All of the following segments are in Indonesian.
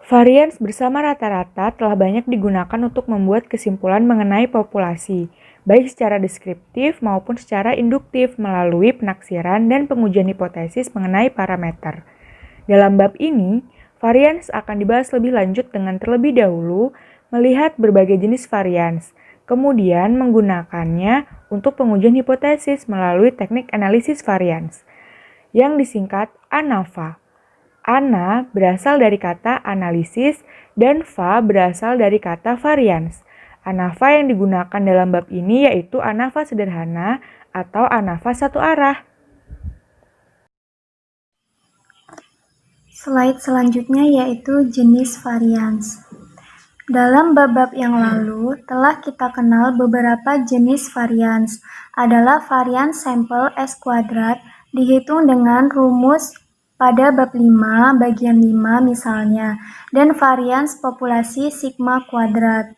Varians bersama rata-rata telah banyak digunakan untuk membuat kesimpulan mengenai populasi, baik secara deskriptif maupun secara induktif melalui penaksiran dan pengujian hipotesis mengenai parameter. Dalam bab ini, varians akan dibahas lebih lanjut dengan terlebih dahulu melihat berbagai jenis varians, kemudian menggunakannya untuk pengujian hipotesis melalui teknik analisis varians, yang disingkat ANAVA. Ana berasal dari kata analisis dan va berasal dari kata varians. ANAVA yang digunakan dalam bab ini yaitu ANAVA sederhana atau ANAVA satu arah. Slide selanjutnya yaitu jenis varians. Dalam bab-bab yang lalu, telah kita kenal beberapa jenis varians. Adalah varians sampel S kuadrat dihitung dengan rumus pada bab 5, bagian 5 misalnya, dan varians populasi sigma kuadrat.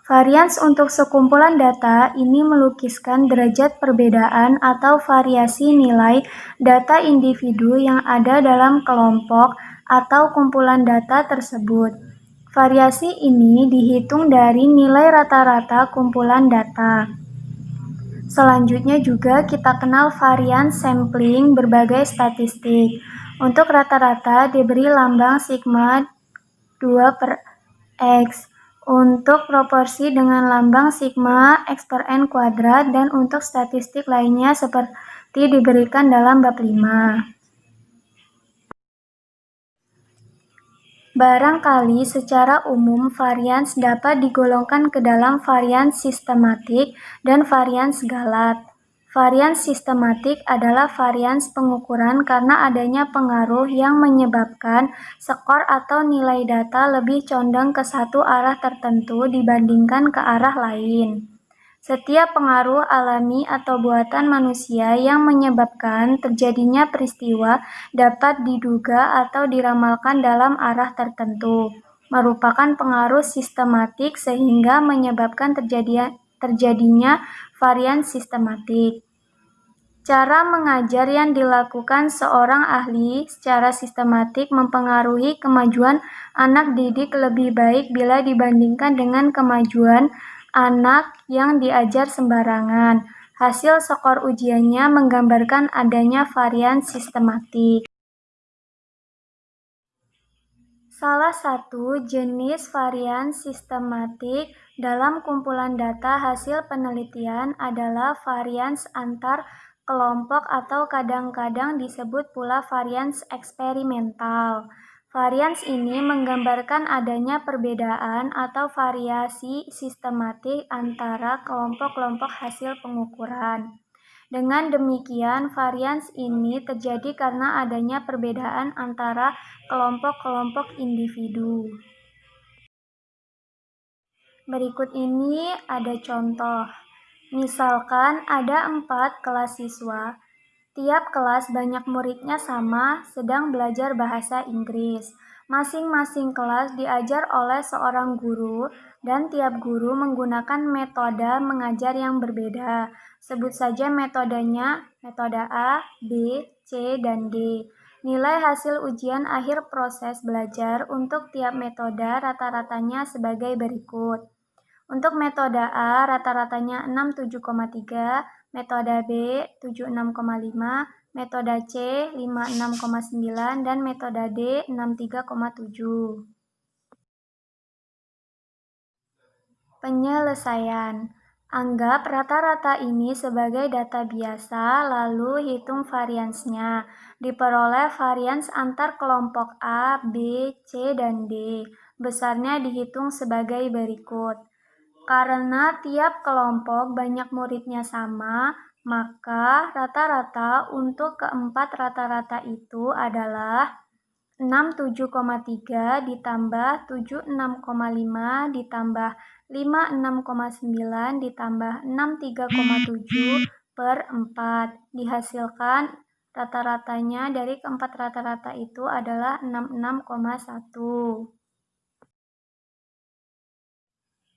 Varians untuk sekumpulan data ini melukiskan derajat perbedaan atau variasi nilai data individu yang ada dalam kelompok atau kumpulan data tersebut. Variasi ini dihitung dari nilai rata-rata kumpulan data. Selanjutnya juga kita kenal varian sampling berbagai statistik. Untuk rata-rata diberi lambang sigma 2/X. Untuk proporsi dengan lambang sigma X per N kuadrat dan untuk statistik lainnya seperti diberikan dalam bab 5. Barangkali secara umum varians dapat digolongkan ke dalam varians sistematik dan varians galat. Varians sistematik adalah varians pengukuran karena adanya pengaruh yang menyebabkan skor atau nilai data lebih condong ke satu arah tertentu dibandingkan ke arah lain. Setiap pengaruh alami atau buatan manusia yang menyebabkan terjadinya peristiwa dapat diduga atau diramalkan dalam arah tertentu, merupakan pengaruh sistematik sehingga menyebabkan terjadinya varian sistematik. Cara mengajar yang dilakukan seorang ahli secara sistematik mempengaruhi kemajuan anak didik lebih baik bila dibandingkan dengan kemajuan anak yang diajar sembarangan. Hasil skor ujiannya menggambarkan adanya varian sistematik. Salah satu jenis varian sistematik dalam kumpulan data hasil penelitian adalah varians antar kelompok atau kadang-kadang disebut pula varians eksperimental. Varians ini menggambarkan adanya perbedaan atau variasi sistematik antara kelompok-kelompok hasil pengukuran. Dengan demikian, varians ini terjadi karena adanya perbedaan antara kelompok-kelompok individu. Berikut ini ada contoh. Misalkan ada 4 kelas siswa. Tiap kelas banyak muridnya sama, sedang belajar bahasa Inggris. Masing-masing kelas diajar oleh seorang guru, dan tiap guru menggunakan metode mengajar yang berbeda. Sebut saja metodenya, metode A, B, C, dan D. Nilai hasil ujian akhir proses belajar untuk tiap metode rata-ratanya sebagai berikut. Untuk metode A, rata-ratanya 67,3, metode B 76,5, metode C 56,9, dan metode D 63,7. Penyelesaian. Anggap rata-rata ini sebagai data biasa, lalu hitung variansnya. Diperoleh varians antar kelompok A, B, C, dan D. Besarnya dihitung sebagai berikut. Karena tiap kelompok banyak muridnya sama, maka rata-rata untuk keempat rata-rata itu adalah 67,3 ditambah 76,5 ditambah 56,9 ditambah 63,7 per 4. Dihasilkan rata-ratanya dari keempat rata-rata itu adalah 66,1.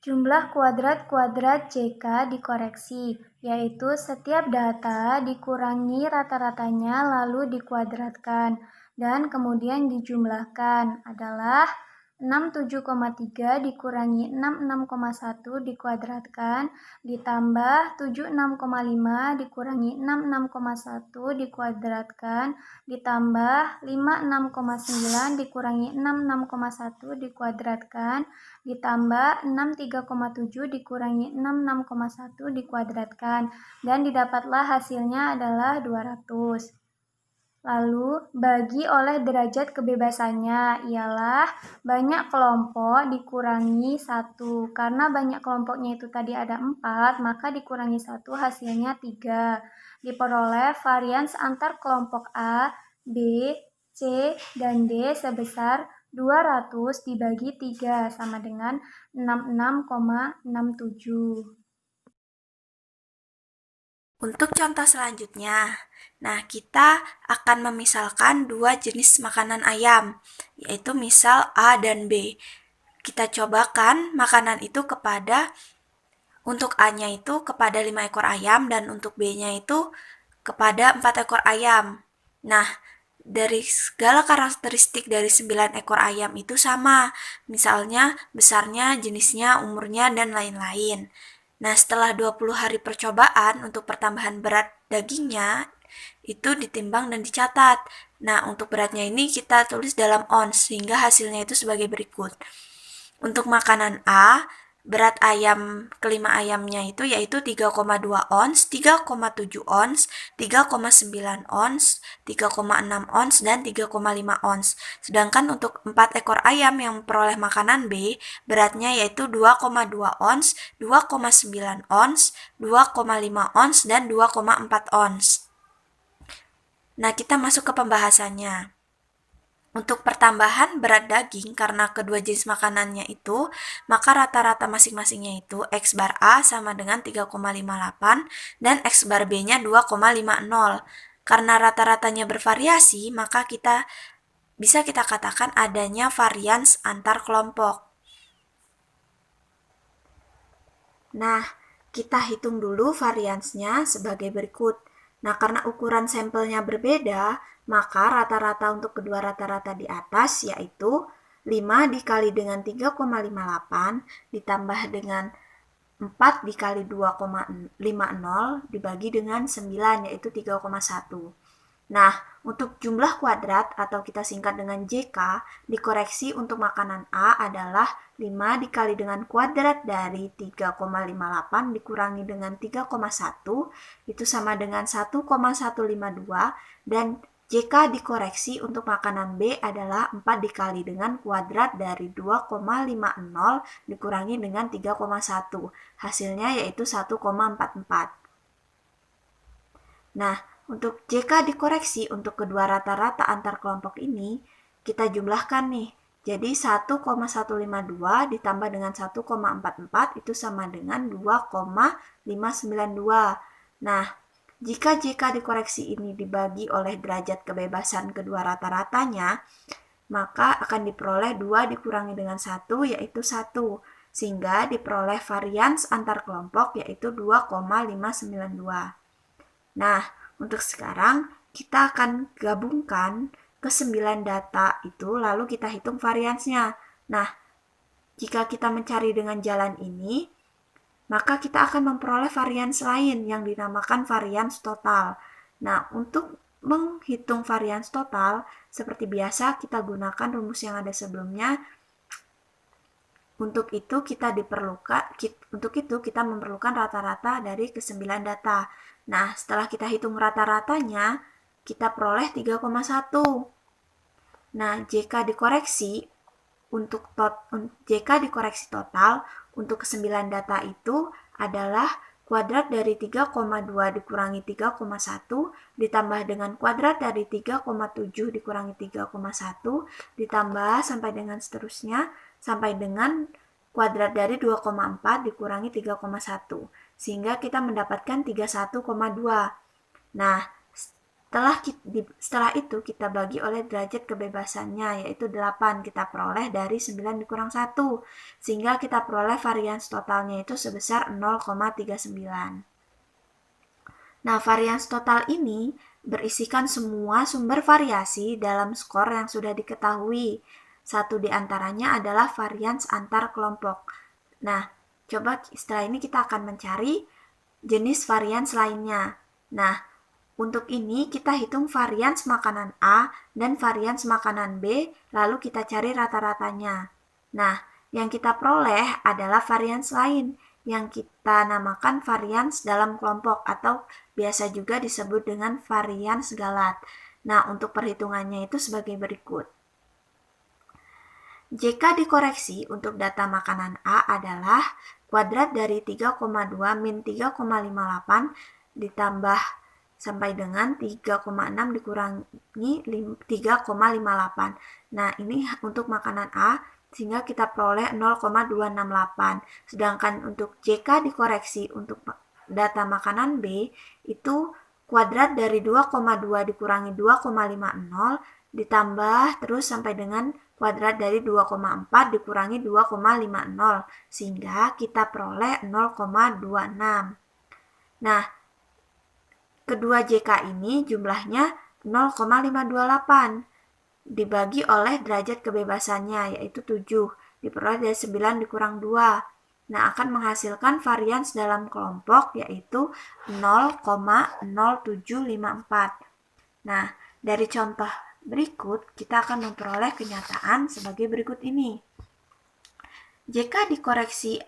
Jumlah kuadrat-kuadrat JK dikoreksi, yaitu setiap data dikurangi rata-ratanya lalu dikuadratkan, dan kemudian dijumlahkan adalah 67,3 dikurangi 66,1 dikuadratkan, ditambah 76,5 dikurangi 66,1 dikuadratkan, ditambah 56,9 dikurangi 66,1 dikuadratkan, ditambah 63,7 dikurangi 66,1 dikuadratkan, dan didapatlah hasilnya adalah 200. Lalu, bagi oleh derajat kebebasannya ialah banyak kelompok dikurangi 1. Karena banyak kelompoknya itu tadi ada 4, maka dikurangi 1 hasilnya 3. Diperoleh varians antar kelompok A, B, C, dan D sebesar 200 dibagi 3 sama dengan 66,67. Untuk contoh selanjutnya, nah kita akan memisalkan dua jenis makanan ayam, yaitu misal A dan B. Kita cobakan makanan itu untuk A-nya itu kepada 5 ekor ayam dan untuk B-nya itu kepada 4 ekor ayam. Nah, dari segala karakteristik dari 9 ekor ayam itu sama, misalnya besarnya, jenisnya, umurnya, dan lain-lain. Nah, setelah 20 hari percobaan untuk pertambahan berat dagingnya, itu ditimbang dan dicatat. Nah, untuk beratnya ini kita tulis dalam ons, sehingga hasilnya itu sebagai berikut. Untuk makanan A, berat ayam kelima ayamnya itu yaitu 3,2 ons, 3,7 ons, 3,9 ons, 3,6 ons, dan 3,5 ons. Sedangkan untuk 4 ekor ayam yang memperoleh makanan B, beratnya yaitu 2,2 ons, 2,9 ons, 2,5 ons, dan 2,4 ons. Nah, kita masuk ke pembahasannya. Untuk pertambahan berat daging karena kedua jenis makanannya itu, maka rata-rata masing-masingnya itu X bar A sama dengan 3,58 dan X bar B-nya 2,50. Karena rata-ratanya bervariasi, maka bisa kita katakan adanya varians antar kelompok. Nah, kita hitung dulu variansnya sebagai berikut. Nah, karena ukuran sampelnya berbeda, maka rata-rata untuk kedua rata-rata di atas yaitu 5 dikali dengan 3,58 ditambah dengan 4 dikali 2,50 dibagi dengan 9 yaitu 3,1. Nah, untuk jumlah kuadrat atau kita singkat dengan JK, dikoreksi untuk makanan A adalah 5 dikali dengan kuadrat dari 3,58 dikurangi dengan 3,1, itu sama dengan 1,152, dan JK dikoreksi untuk makanan B adalah 4 dikali dengan kuadrat dari 2,50 dikurangi dengan 3,1. Hasilnya yaitu 1,44. Nah, untuk JK dikoreksi untuk kedua rata-rata antar kelompok ini, kita jumlahkan nih. Jadi 1,152 ditambah dengan 1,44 itu sama dengan 2,592. Nah, jika JK dikoreksi ini dibagi oleh derajat kebebasan kedua rata-ratanya, maka akan diperoleh 2 dikurangi dengan 1 yaitu 1. Sehingga diperoleh varians antar kelompok yaitu 2,592. Nah, untuk sekarang kita akan gabungkan ke 9 data itu lalu kita hitung variansnya. Nah, jika kita mencari dengan jalan ini, maka kita akan memperoleh varians lain yang dinamakan varians total. Nah, untuk menghitung varians total, seperti biasa kita gunakan rumus yang ada sebelumnya. Untuk itu kita memerlukan rata-rata dari ke-9 data. Nah, setelah kita hitung rata-ratanya, kita peroleh 3,1. Nah, JK dikoreksi total untuk ke-9 data itu adalah kuadrat dari 3,2 dikurangi 3,1 ditambah dengan kuadrat dari 3,7 dikurangi 3,1 ditambah sampai dengan seterusnya sampai dengan kuadrat dari 2,4 dikurangi 3,1 sehingga kita mendapatkan 31,2. Nah, setelah itu kita bagi oleh derajat kebebasannya yaitu 8, kita peroleh dari 9 dikurang 1 sehingga kita peroleh varians totalnya itu sebesar 0,39. Nah, varians total ini berisikan semua sumber variasi dalam skor yang sudah diketahui. Satu di antaranya adalah varians antar kelompok. Nah, coba setelah ini kita akan mencari jenis varians lainnya. Nah, untuk ini kita hitung varians makanan A dan varians makanan B, lalu kita cari rata-ratanya. Nah, yang kita peroleh adalah varians lain yang kita namakan varians dalam kelompok atau biasa juga disebut dengan varians galat. Nah, untuk perhitungannya itu sebagai berikut. JK dikoreksi untuk data makanan A adalah kuadrat dari 3,2 min 3,58 ditambah sampai dengan 3,6 dikurangi 3,58. Nah, ini untuk makanan A, sehingga kita peroleh 0,268. Sedangkan untuk JK dikoreksi untuk data makanan B, itu kuadrat dari 2,2 dikurangi 2,50 ditambah terus sampai dengan kuadrat dari 2,4 dikurangi 2,50, sehingga kita peroleh 0,26. Nah, kedua JK ini jumlahnya 0,528 dibagi oleh derajat kebebasannya, yaitu 7, diperoleh dari 9 dikurang 2. Nah, akan menghasilkan varians dalam kelompok, yaitu 0,0754. Nah, dari contoh berikut, kita akan memperoleh kenyataan sebagai berikut ini. JK dikoreksi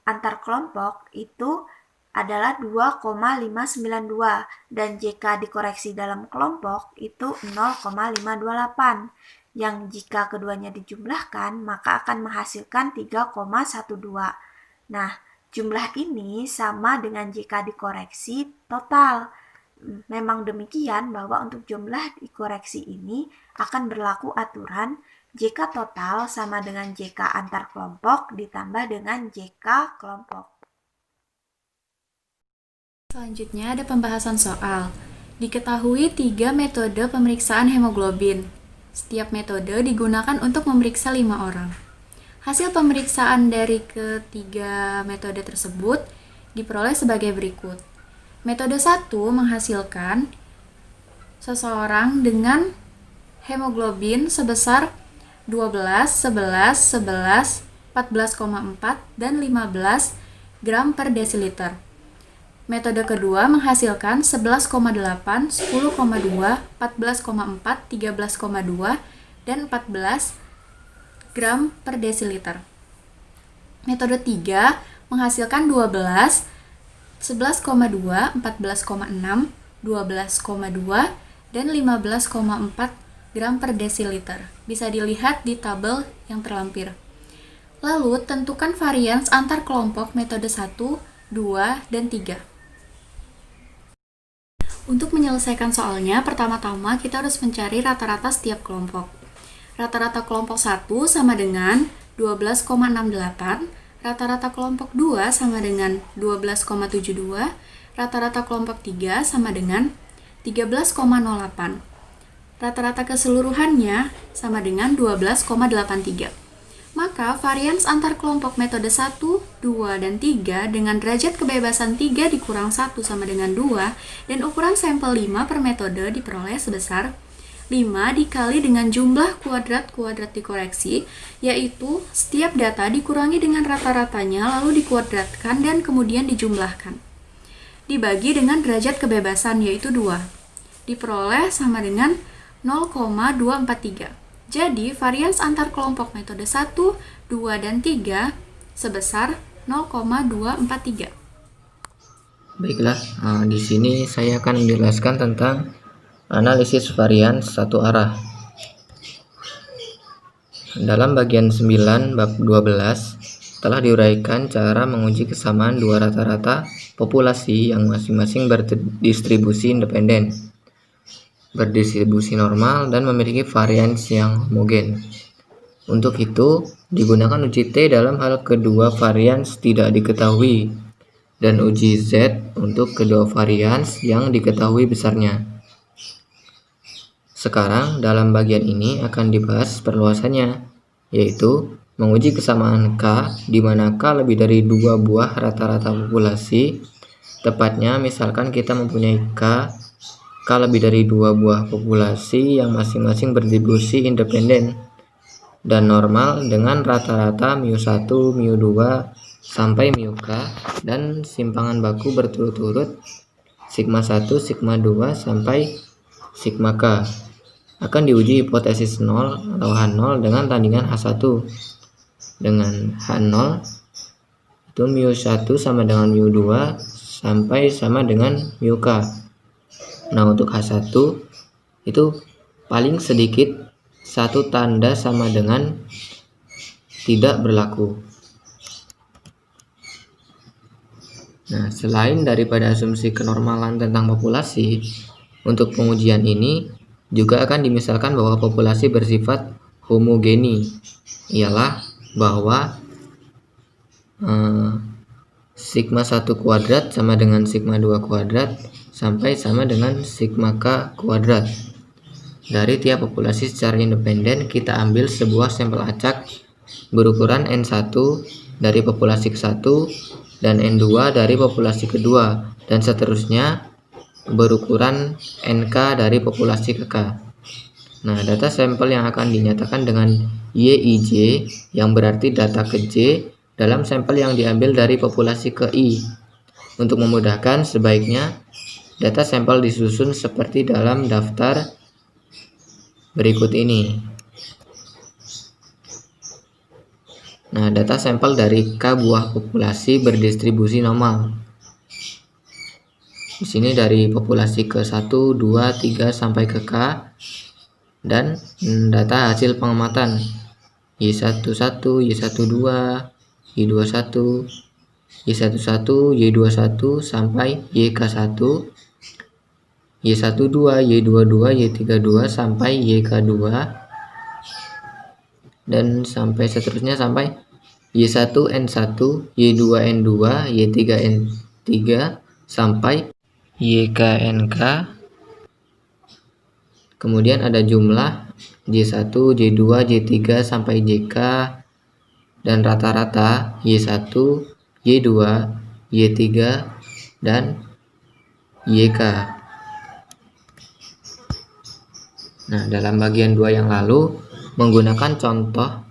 antar kelompok itu adalah 2,592 dan JK dikoreksi dalam kelompok itu 0,528. Yang jika keduanya dijumlahkan, maka akan menghasilkan 3,12. Nah, jumlah ini sama dengan JK dikoreksi total. Memang demikian bahwa untuk jumlah dikoreksi ini akan berlaku aturan JK total sama dengan JK antar kelompok ditambah dengan JK kelompok. Selanjutnya ada pembahasan soal. Diketahui 3 metode pemeriksaan hemoglobin. Setiap metode digunakan untuk memeriksa 5 orang. Hasil pemeriksaan dari ketiga metode tersebut diperoleh sebagai berikut. Metode 1 menghasilkan seseorang dengan hemoglobin sebesar 12, 11, 11, 14,4, dan 15 gram per desiliter. Metode kedua menghasilkan 11,8, 10,2, 14,4, 13,2, dan 14 gram per desiliter. Metode 3 menghasilkan 12, 11,2, 14,6, 12,2, dan 15,4 gram per desiliter. Bisa dilihat di tabel yang terlampir. Lalu, tentukan varians antar kelompok metode 1, 2, dan 3. Untuk menyelesaikan soalnya, pertama-tama kita harus mencari rata-rata setiap kelompok. Rata-rata kelompok 1 sama dengan 12,68, rata-rata kelompok 2 sama dengan 12,72, rata-rata kelompok 3 sama dengan 13,08. Rata-rata keseluruhannya sama dengan 12,83. Maka varians antar kelompok metode 1, 2, dan 3 dengan derajat kebebasan 3 dikurang 1 sama dengan 2 dan ukuran sampel 5 per metode diperoleh sebesar 5 dikali dengan jumlah kuadrat-kuadrat dikoreksi, yaitu setiap data dikurangi dengan rata-ratanya lalu dikuadratkan dan kemudian dijumlahkan. Dibagi dengan derajat kebebasan, yaitu 2. Diperoleh sama dengan 0,243. Jadi, varians antar kelompok metode 1, 2, dan 3 sebesar 0,243. Baiklah, di sini saya akan menjelaskan tentang analisis varians satu arah. Dalam bagian 9 bab 12 telah diuraikan cara menguji kesamaan dua rata-rata populasi yang masing-masing berdistribusi independen, berdistribusi normal, dan memiliki varians yang homogen. Untuk itu, digunakan uji T dalam hal kedua varians tidak diketahui dan uji Z untuk kedua varians yang diketahui besarnya. Sekarang dalam bagian ini akan dibahas perluasannya, yaitu menguji kesamaan K di mana K lebih dari 2 buah rata-rata populasi. Tepatnya misalkan kita mempunyai K lebih dari 2 buah populasi yang masing-masing berdistribusi independen dan normal dengan rata-rata mu1, mu2, sampai mu k dan simpangan baku berturut-turut sigma 1, sigma 2, sampai sigma k. Akan diuji hipotesis 0 atau H0 dengan tandingan H1. Dengan H0 itu mu1 sama dengan mu2 sampai sama dengan mu k. Nah, untuk H1 itu paling sedikit satu tanda sama dengan tidak berlaku. Nah, selain daripada asumsi kenormalan tentang populasi, untuk pengujian ini juga akan dimisalkan bahwa populasi bersifat homogeni, ialah bahwa sigma 1 kuadrat sama dengan sigma 2 kuadrat sampai sama dengan sigma k kuadrat. Dari tiap populasi secara independen kita ambil sebuah sampel acak berukuran N1 dari populasi ke-1 dan N2 dari populasi kedua, dan seterusnya berukuran NK dari populasi ke K. Nah, data sampel yang akan dinyatakan dengan YIJ yang berarti data ke J dalam sampel yang diambil dari populasi ke I. Untuk memudahkan, sebaiknya data sampel disusun seperti dalam daftar berikut ini. Nah, data sampel dari K buah populasi berdistribusi normal. Di sini dari populasi ke 1, 2, 3 sampai ke K, dan data hasil pengamatan Y11, Y12, Y21, Y11, Y21 sampai YK1, Y12, Y22, Y32 sampai YK2, dan sampai seterusnya sampai Y1N1, Y2N2, Y3N3 sampai YKNK. Kemudian ada jumlah J1, J2, J3 sampai JK, dan rata-rata Y1, Y2, Y3, dan YK. Nah, dalam bagian 2 yang lalu, menggunakan contoh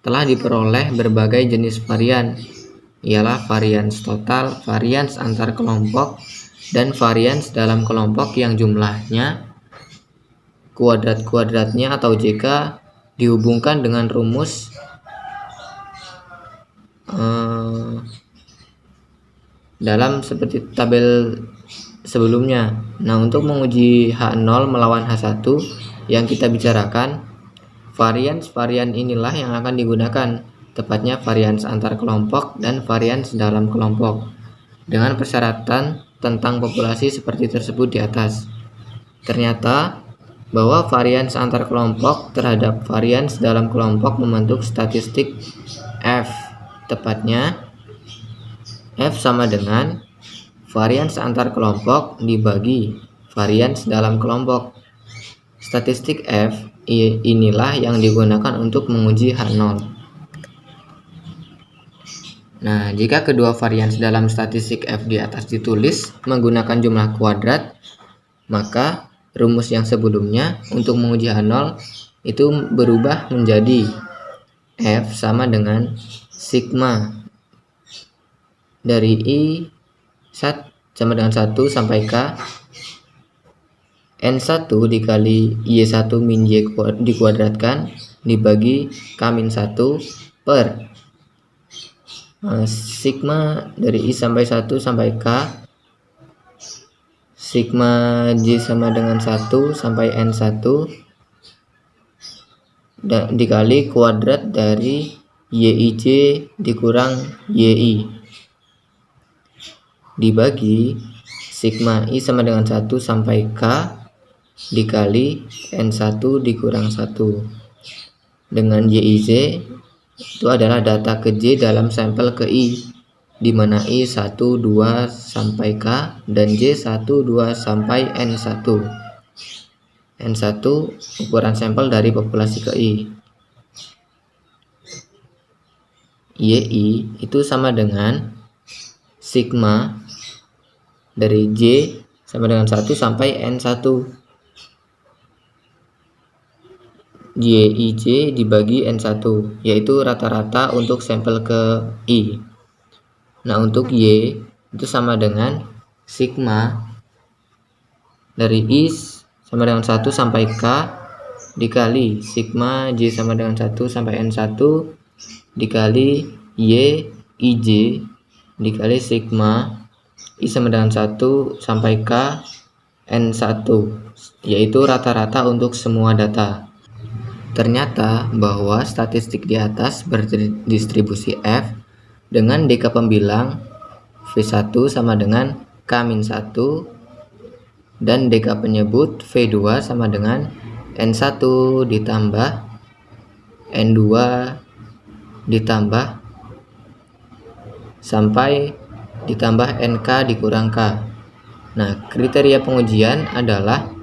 telah diperoleh berbagai jenis varian, ialah varians total, varians antar kelompok, dan varians dalam kelompok yang jumlahnya kuadrat-kuadratnya atau JK dihubungkan dengan rumus dalam seperti tabel sebelumnya. Nah, untuk menguji H0 melawan H1 yang kita bicarakan, varian inilah yang akan digunakan, tepatnya varians antar kelompok dan varians dalam kelompok, dengan persyaratan tentang populasi seperti tersebut di atas. Ternyata bahwa varians antar kelompok terhadap varians dalam kelompok membentuk statistik F. Tepatnya F sama dengan varians antar kelompok dibagi varians dalam kelompok. Statistik F inilah yang digunakan untuk menguji H0. Nah, jika kedua varians dalam statistik F di atas ditulis menggunakan jumlah kuadrat, maka rumus yang sebelumnya untuk menguji H0 itu berubah menjadi F sama dengan sigma dari I sama dengan 1 sampai K N1 dikali Y1 min Y dikuadratkan dibagi K-1 per sigma dari I sampai 1 sampai K sigma J sama dengan 1 sampai N1 dikali kuadrat dari YIJ dikurang YI dibagi sigma I sama dengan 1 sampai K dikali N1 dikurang 1 dengan YIJ itu adalah data ke J dalam sampel ke I, di mana I 1, 2 sampai K dan J 1, 2 sampai N1. N1 ukuran sampel dari populasi ke I. YI itu sama dengan sigma dari J sama dengan 1 sampai N1 YIJ dibagi N1, yaitu rata-rata untuk sampel ke I. Nah, untuk Y itu sama dengan sigma dari I sama dengan 1 sampai K dikali sigma J sama dengan 1 sampai N1 dikali Y IJ dikali sigma I sama dengan 1 sampai K N1, yaitu rata-rata untuk semua data. Ternyata bahwa statistik di atas berdistribusi F dengan dk pembilang V1 sama dengan K-1 dan dk penyebut V2 sama dengan N1 ditambah N2 ditambah sampai ditambah NK dikurang K. Nah, kriteria pengujian adalah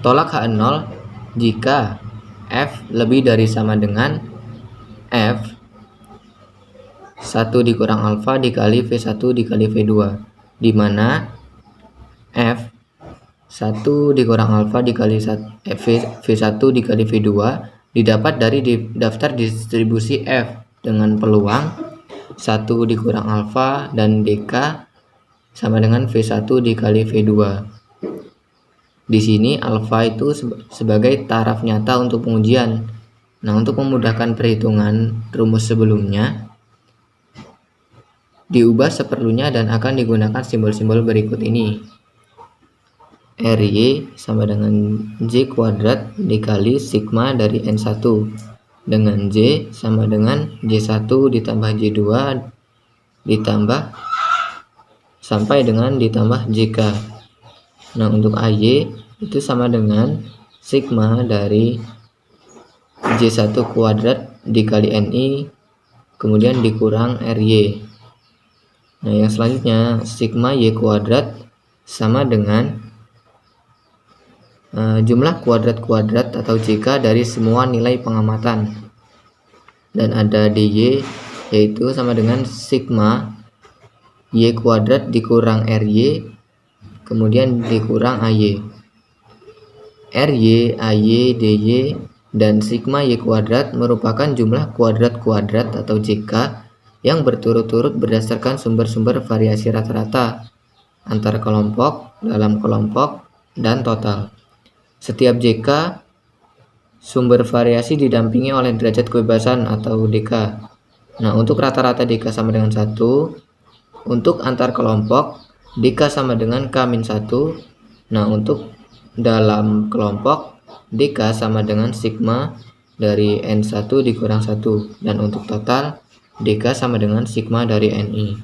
tolak H0 jika F lebih dari sama dengan F 1 dikurang alfa dikali V1 dikali V2, di mana F 1 dikurang alfa dikali V1 dikali V2 didapat dari daftar distribusi F dengan peluang 1 dikurang alfa dan dk sama dengan V1 dikali V2. Di sini alfa itu sebagai taraf nyata untuk pengujian. Nah, untuk memudahkan perhitungan rumus sebelumnya diubah seperlunya dan akan digunakan simbol-simbol berikut ini. RY sama dengan J kuadrat dikali sigma dari N1 dengan J sama dengan J1 ditambah J2 ditambah sampai dengan ditambah JK. Nah, untuk AY itu sama dengan sigma dari J1 kuadrat dikali NI kemudian dikurang RY. Nah, yang selanjutnya sigma Y kuadrat sama dengan jumlah kuadrat-kuadrat atau JK dari semua nilai pengamatan. Dan ada DY yaitu sama dengan sigma Y kuadrat dikurang RY kemudian dikurang AY. RY, AY, DY, dan sigma Y kuadrat merupakan jumlah kuadrat-kuadrat atau JK yang berturut-turut berdasarkan sumber-sumber variasi rata-rata antar kelompok, dalam kelompok, dan total. Setiap JK sumber variasi didampingi oleh derajat kebebasan atau DK. Nah, untuk rata-rata DK sama dengan 1, untuk antar kelompok DK sama dengan K-1. Nah, untuk dalam kelompok DK sama dengan sigma dari N1 dikurang 1, dan untuk total DK sama dengan sigma dari NI.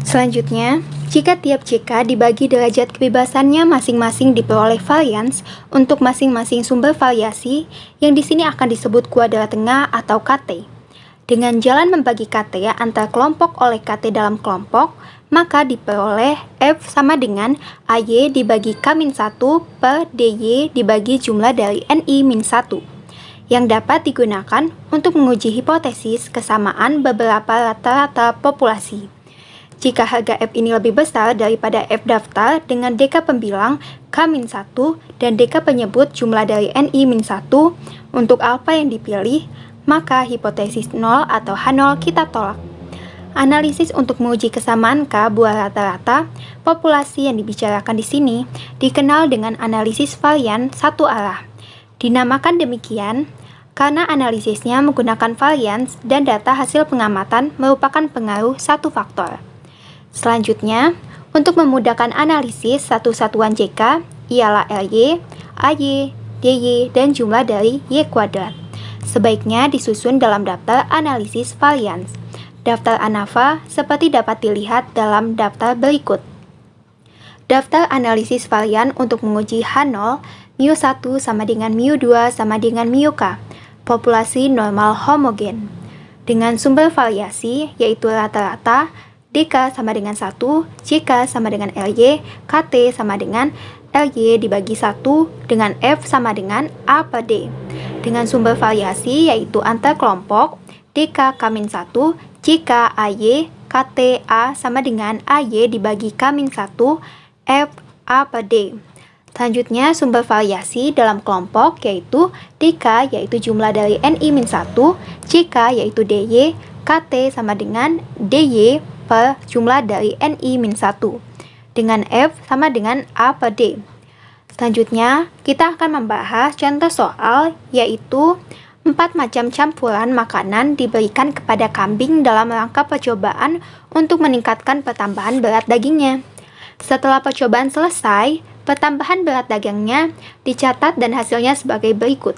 Selanjutnya, jika tiap JK dibagi derajat kebebasannya masing-masing diperoleh varians untuk masing-masing sumber variasi yang di sini akan disebut kuadrat tengah atau KT. Dengan jalan membagi KT antar kelompok oleh KT dalam kelompok, maka diperoleh F sama dengan AY dibagi K-1 per DY dibagi jumlah dari NI-1, yang dapat digunakan untuk menguji hipotesis kesamaan beberapa rata-rata populasi. Jika harga F ini lebih besar daripada F daftar dengan dk pembilang K-1 dan dk penyebut jumlah dari NI-1 untuk alfa yang dipilih, maka hipotesis 0 atau H0 kita tolak. Analisis untuk menguji kesamaan K buah rata-rata populasi yang dibicarakan di sini dikenal dengan analisis varian satu arah. Dinamakan demikian karena analisisnya menggunakan varians dan data hasil pengamatan merupakan pengaruh satu faktor. Selanjutnya, untuk memudahkan analisis satu satuan JK ialah RY, AY, DY, dan jumlah dari Y kuadrat. Sebaiknya disusun dalam daftar analisis varians. Daftar ANAVA seperti dapat dilihat dalam daftar berikut. Daftar analisis varian untuk menguji H0, μ1 sama dengan μ2 sama dengan μk, populasi normal homogen. Dengan sumber variasi yaitu rata-rata, DK sama dengan 1, JK sama dengan RY, KT sama dengan RY dibagi 1 dengan F sama dengan A per D. Dengan sumber variasi yaitu antar kelompok, DK K-1, JK AY, KT A sama dengan AY dibagi K-1, F A per D. Selanjutnya, sumber variasi dalam kelompok yaitu DK yaitu jumlah dari NI-1, JK yaitu DY, KT sama dengan DY per jumlah dari NI-1, dengan F sama dengan A per D. Selanjutnya, kita akan membahas contoh soal yaitu 4 macam campuran makanan diberikan kepada kambing dalam rangka percobaan untuk meningkatkan pertambahan berat dagingnya. Setelah percobaan selesai, pertambahan berat dagingnya dicatat dan hasilnya sebagai berikut.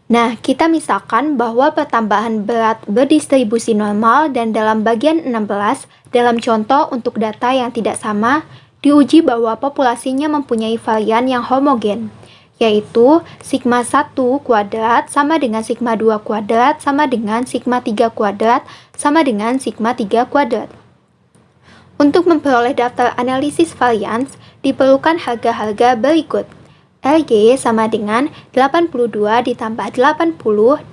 Nah, kita misalkan bahwa pertambahan berat berdistribusi normal dan dalam bagian 16 dalam contoh untuk data yang tidak sama, diuji bahwa populasinya mempunyai varian yang homogen, yaitu sigma 1 kuadrat sama dengan sigma 2 kuadrat sama dengan sigma 3 kuadrat sama dengan sigma 3 kuadrat. Untuk memperoleh daftar analisis varians, diperlukan harga-harga berikut. RY sama dengan 82 ditambah 80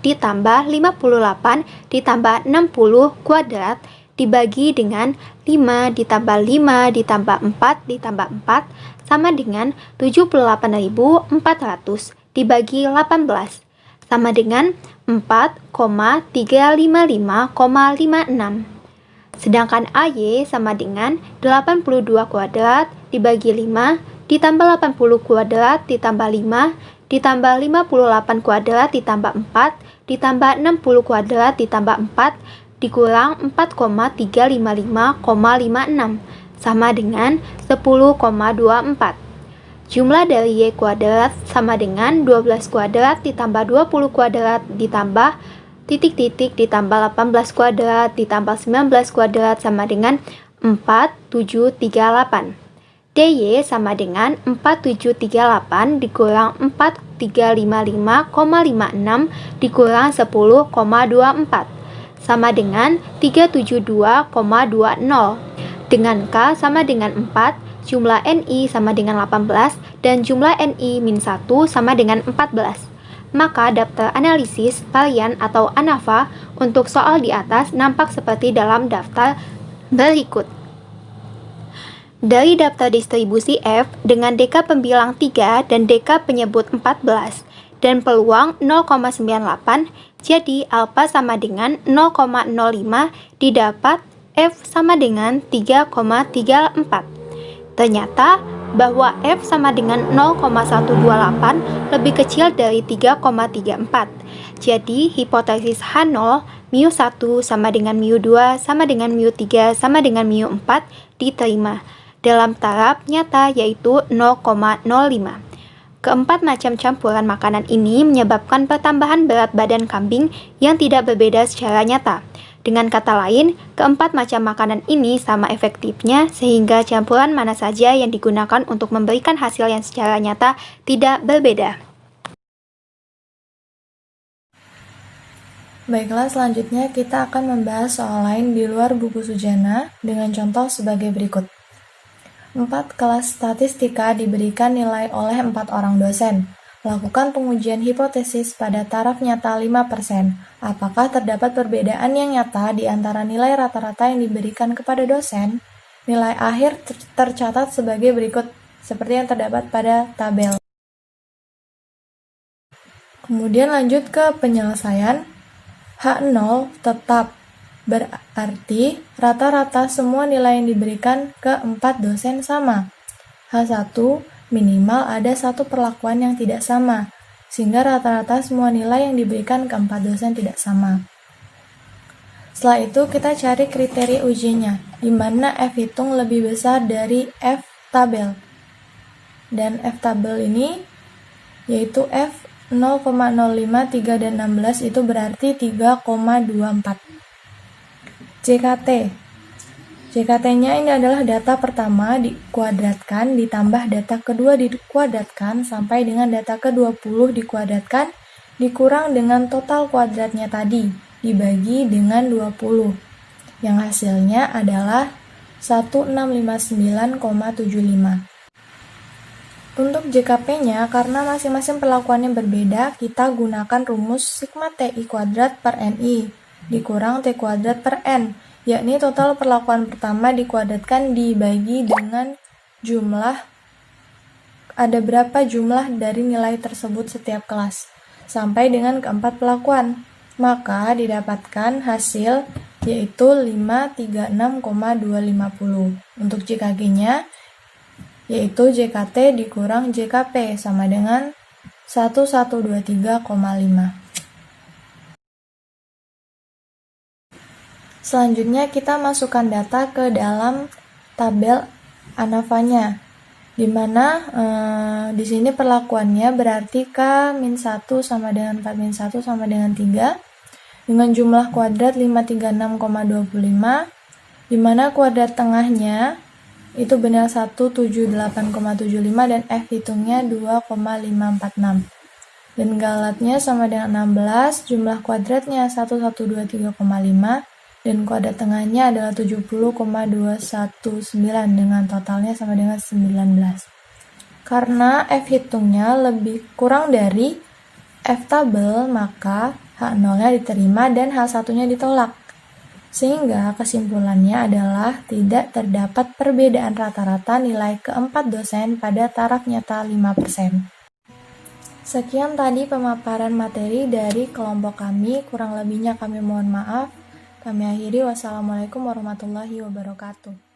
ditambah 58 ditambah 60 kuadrat dibagi dengan 5 ditambah 5 ditambah 4 ditambah 4 sama dengan 78.400 dibagi 18 sama dengan 4,355,56. Sedangkan AY sama dengan 82 kuadrat dibagi 5 ditambah 80 kuadrat ditambah 5 ditambah 58 kuadrat ditambah 4 ditambah 60 kuadrat ditambah 4 dikurang 4,355,56 sama dengan 10,24. Jumlah dari Y kuadrat sama dengan 12 kuadrat ditambah 20 kuadrat ditambah titik-titik ditambah 18 kuadrat ditambah 19 kuadrat sama dengan 4738. DY sama dengan 4738 dikurang 4355,56 dikurang 10,24 sama dengan 372,20. Dengan K sama dengan 4, jumlah NI sama dengan 18 dan jumlah NI-1 sama dengan 14. Maka daftar analisis varian atau ANAVA untuk soal di atas nampak seperti dalam daftar berikut. Dari daftar distribusi F dengan DK pembilang 3 dan DK penyebut 14 dan peluang 0,98, jadi alfa sama dengan 0,05 didapat F sama dengan 3,34. Ternyata bahwa F sama dengan 0,128 lebih kecil dari 3,34. Jadi, hipotesis H0, μ1 sama dengan μ2 sama dengan μ3 sama dengan μ4 diterima dalam taraf nyata yaitu 0,05. Keempat macam campuran makanan ini menyebabkan pertambahan berat badan kambing yang tidak berbeda secara nyata. Dengan kata lain, keempat macam makanan ini sama efektifnya sehingga campuran mana saja yang digunakan untuk memberikan hasil yang secara nyata tidak berbeda. Baiklah, selanjutnya kita akan membahas soal lain di luar buku Sujana dengan contoh sebagai berikut. 4 kelas statistika diberikan nilai oleh 4 orang dosen. Lakukan pengujian hipotesis pada taraf nyata 5%. Apakah terdapat perbedaan yang nyata di antara nilai rata-rata yang diberikan kepada dosen? Nilai akhir tercatat sebagai berikut, seperti yang terdapat pada tabel. Kemudian lanjut ke penyelesaian. H0 tetap, berarti rata-rata semua nilai yang diberikan ke 4 dosen sama. H1 minimal ada satu perlakuan yang tidak sama, sehingga rata-rata semua nilai yang diberikan ke 4 dosen tidak sama. Setelah itu kita cari kriteria ujinya, di mana F hitung lebih besar dari F tabel. Dan F tabel ini yaitu F 0,05, 3, dan 16 itu berarti 3,24. JKT-nya ini adalah data pertama dikuadratkan ditambah data kedua dikuadratkan sampai dengan data ke-20 dikuadratkan dikurang dengan total kuadratnya tadi dibagi dengan 20 yang hasilnya adalah 1659,75. Untuk JKP-nya, karena masing-masing perlakuannya berbeda, kita gunakan rumus sigma TI kuadrat per NI dikurang T kuadrat per N, yakni total perlakuan pertama dikuadratkan dibagi dengan jumlah ada berapa jumlah dari nilai tersebut setiap kelas, sampai dengan keempat pelakuan. Maka didapatkan hasil yaitu 536,250. Untuk JKG-nya yaitu JKT dikurang JKP sama dengan 1123,5. Selanjutnya kita masukkan data ke dalam tabel ANAFA-nya, di mana di sini perlakuannya berarti K-1 sama dengan 4-1 sama dengan 3 dengan jumlah kuadrat 536,25, di mana kuadrat tengahnya itu benar 178,75 dan F hitungnya 2,546. Dan galatnya sama dengan 16, jumlah kuadratnya 1123,5 dan kuadrat tengahnya adalah 70,219 dengan totalnya sama dengan 19. Karena F hitungnya lebih kurang dari F tabel, maka H0-nya diterima dan H1-nya ditolak. Sehingga kesimpulannya adalah tidak terdapat perbedaan rata-rata nilai keempat dosen pada taraf nyata 5%. Sekian tadi pemaparan materi dari kelompok kami, kurang lebihnya kami mohon maaf. Kami akhiri, wassalamualaikum warahmatullahi wabarakatuh.